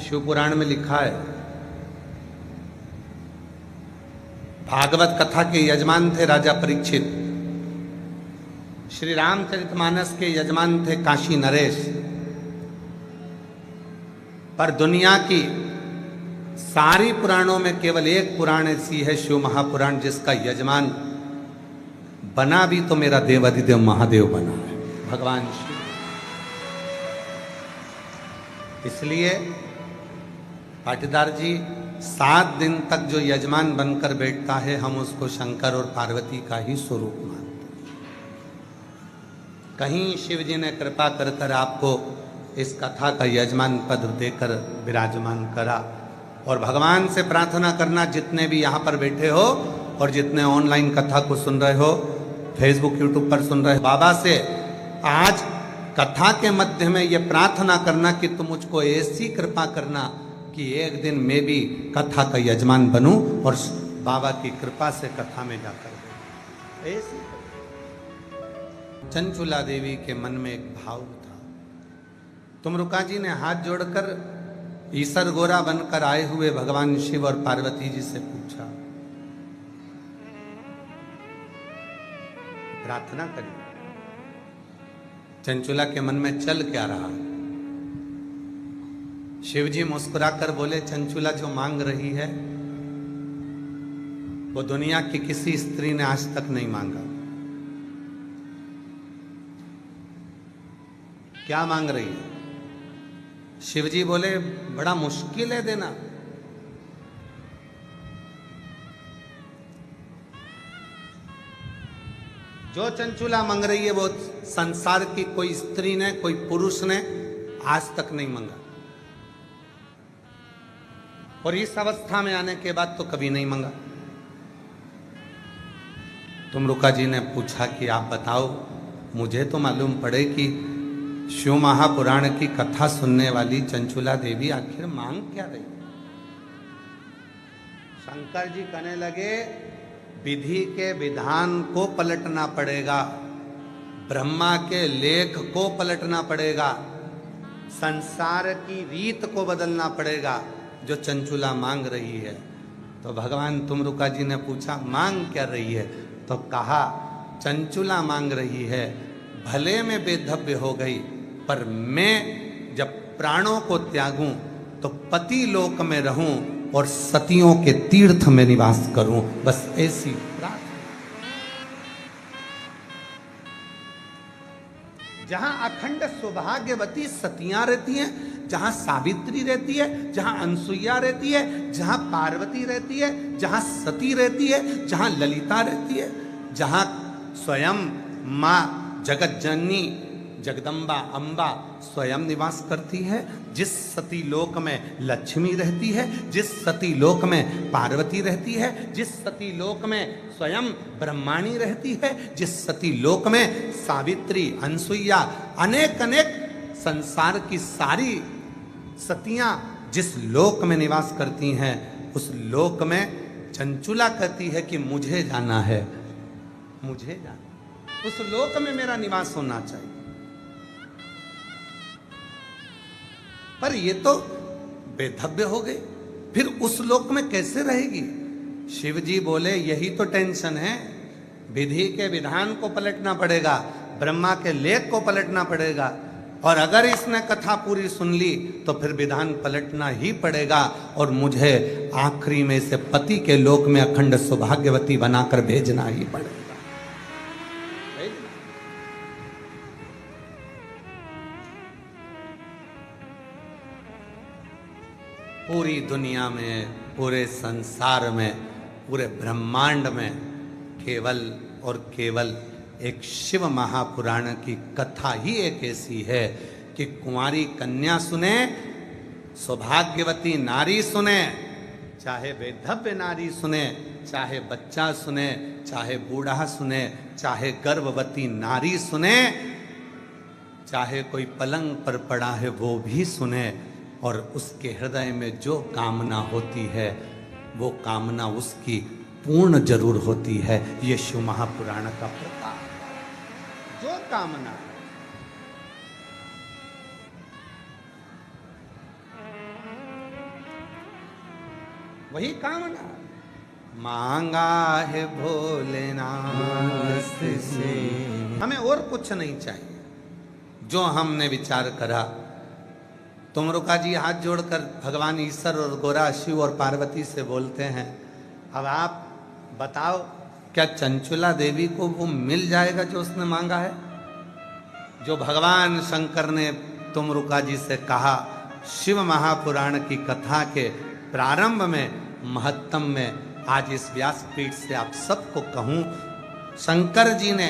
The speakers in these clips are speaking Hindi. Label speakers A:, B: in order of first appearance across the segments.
A: शिव पुराण में लिखा है, भागवत कथा के यजमान थे राजा परीक्षित, श्री रामचरितमानस के यजमान थे काशी नरेश, पर दुनिया की सारी पुराणों में केवल एक पुराण ऐसी है, शिव महापुराण, जिसका यजमान बना भी तो मेरा देवाधिदेव महादेव बना है, भगवान शिव। इसलिए पाटीदार जी 7 दिन तक जो यजमान बनकर बैठता है, हम उसको शंकर और पार्वती का ही स्वरूप मानते हैं। कहीं शिव जी ने कृपा कर कर आपको इस कथा का यजमान पद देकर विराजमान करा। और भगवान से प्रार्थना करना, जितने भी यहाँ पर बैठे हो और जितने ऑनलाइन कथा को सुन रहे हो, फेसबुक यूट्यूब पर सुन रहे हो, बाबा से आज कथा के मध्य में ये प्रार्थना करना कि तुम मुझको ऐसी कृपा करना कि एक दिन मैं भी कथा का यजमान बनूं और बाबा की कृपा से कथा में जाकर ऐसी। चंचुला देवी के मन में एक भाव था। तुमरुका जी ने हाथ जोड़कर ईसर गोरा बनकर आए हुए भगवान शिव और पार्वती जी से पूछा, प्रार्थना करिए। चंचुला के मन में चल क्या रहा? शिव जी मुस्कुराकर बोले, चंचुला जो मांग रही है वो दुनिया की किसी स्त्री ने आज तक नहीं मांगा। क्या मांग रही है? शिव जी बोले, बड़ा मुश्किल है देना। जो चंचुला मांग रही है वो संसार की कोई स्त्री ने, कोई पुरुष ने आज तक नहीं मांगा, और इस अवस्था में आने के बाद तो कभी नहीं मांगा। तुमरुका जी ने पूछा कि आप बताओ, मुझे तो मालूम पड़े कि शिव महापुराण की कथा सुनने वाली चंचुला देवी आखिर मांग क्या रही? शंकर जी कहने लगे, विधि के विधान को पलटना पड़ेगा, ब्रह्मा के लेख को पलटना पड़ेगा, संसार की रीत को बदलना पड़ेगा जो चंचुला मांग रही है। तो भगवान तुमरुका जी ने पूछा, मांग क्या रही है? तो कहा, चंचुला मांग रही है, भले में बेधव्य हो गई, पर मैं जब प्राणों को त्यागूं तो पति लोक में रहूं और सतियों के तीर्थ में निवास करूं, बस ऐसी प्रार्थना। जहां अखंड सौभाग्यवती सतियां रहती हैं, जहां सावित्री रहती है, जहां अनसुईया रहती है, जहां पार्वती रहती है, जहां सती रहती है, जहां ललिता रहती है, जहां स्वयं मां जगत जननी जगदम्बा अंबा स्वयं निवास करती है, जिस सती लोक में लक्ष्मी रहती है, जिस सती लोक में पार्वती रहती है, जिस सती लोक में स्वयं ब्रह्माणी रहती है, जिस सती लोक में सावित्री, अनसुईया, अनेक अनेक संसार की सारी सतियां जिस लोक में निवास करती हैं, उस लोक में चंचुला कहती है कि मुझे जाना है, मुझे जाना, उस लोक में मेरा निवास होना चाहिए। पर ये तो बेधव्य हो गई, फिर उस लोक में कैसे रहेगी? शिव जी बोले, यही तो टेंशन है, विधि के विधान को पलटना पड़ेगा, ब्रह्मा के लेख को पलटना पड़ेगा, और अगर इसने कथा पूरी सुन ली तो फिर विधान पलटना ही पड़ेगा, और मुझे आखिरी में से पति के लोक में अखंड सौभाग्यवती बनाकर भेजना ही पड़ेगा। पूरी दुनिया में, पूरे संसार में, पूरे ब्रह्मांड में केवल और केवल एक शिव महापुराण की कथा ही एक ऐसी है कि कुंवारी कन्या सुने, सौभाग्यवती नारी सुने, चाहे वैधव्य नारी सुने, चाहे बच्चा सुने, चाहे बूढ़ा सुने, चाहे गर्भवती नारी सुने, चाहे कोई पलंग पर पड़ा है वो भी सुने, और उसके हृदय में जो कामना होती है वो कामना उसकी पूर्ण जरूर होती है। ये शिव महापुराण का प्रताप, जो कामना वही कामना मांगा है भोलेनाथ से, हमें और कुछ नहीं चाहिए। जो हमने विचार करा, तुमरुका जी हाथ जोड़कर भगवान ईश्वर और गोरा शिव और पार्वती से बोलते हैं, अब आप बताओ क्या चंचुला देवी को वो मिल जाएगा जो उसने मांगा है? जो भगवान शंकर ने तुमरुका जी से कहा, शिव महापुराण की कथा के प्रारंभ में महत्तम में, आज इस व्यासपीठ से आप सबको कहूं, शंकर जी ने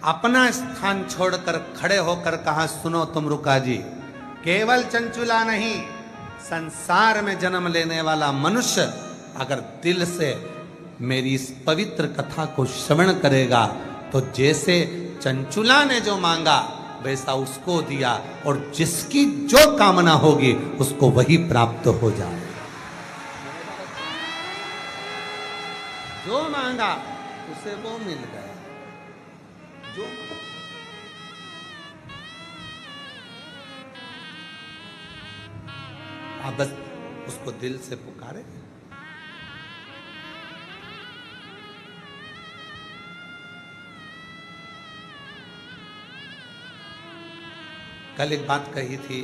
A: अपना स्थान छोड़कर खड़े होकर कहा, सुनो तुमरुका जी, केवल चंचुला नहीं, संसार में जन्म लेने वाला मनुष्य अगर दिल से मेरी इस पवित्र कथा को श्रवण करेगा तो जैसे चंचुला ने जो मांगा वैसा उसको दिया, और जिसकी जो कामना होगी उसको वही प्राप्त हो जाए। जो मांगा उसे वो मिल गया। जो आप बस उसको दिल से पुकारे। कल एक बात कही थी,